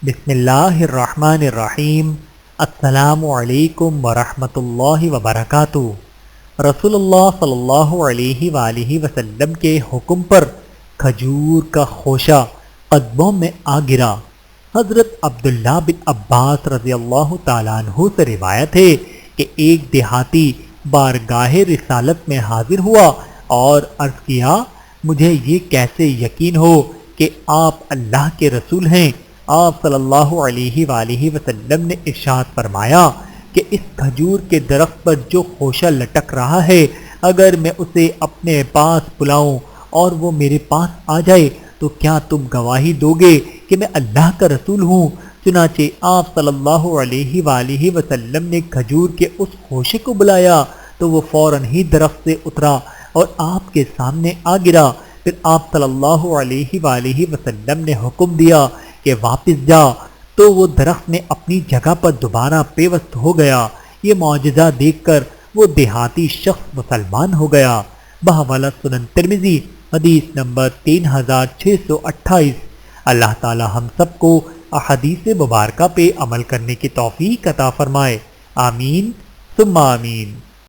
بسم اللہ الرحمن الرحیم۔ السلام علیکم ورحمۃ اللہ وبرکاتہ۔ رسول اللہ صلی اللہ علیہ وآلہ وسلم کے حکم پر کھجور کا خوشہ قدموں میں آ گرا۔ حضرت عبداللہ بن عباس رضی اللہ تعالیٰ عنہ سے روایت ہے کہ ایک دیہاتی بارگاہ رسالت میں حاضر ہوا اور عرض کیا، مجھے یہ کیسے یقین ہو کہ آپ اللہ کے رسول ہیں؟ آپ صلی اللہ علیہ وآلہ وسلم نے ارشاد فرمایا کہ اس کھجور کے درخت پر جو خوشہ لٹک رہا ہے، اگر میں اسے اپنے پاس بلاؤں اور وہ میرے پاس آ جائے تو کیا تم گواہی دو گے کہ میں اللہ کا رسول ہوں؟ چنانچہ آپ صلی اللہ علیہ وآلہ وسلم نے کھجور کے اس خوشے کو بلایا تو وہ فوراً ہی درخت سے اترا اور آپ کے سامنے آ گرا۔ پھر آپ صلی اللہ علیہ وآلہ وسلم نے حکم دیا کہ واپس جا، تو وہ درخت نے اپنی جگہ پر دوبارہ پیوست ہو گیا۔ یہ معجزہ دیکھ کر وہ دیہاتی شخص مسلمان ہو گیا۔ بحوالہ سنن ترمذی حدیث نمبر 3628۔ اللہ تعالی ہم سب کو احادیث مبارکہ پہ عمل کرنے کی توفیق عطا فرمائے۔ آمین ثم آمین۔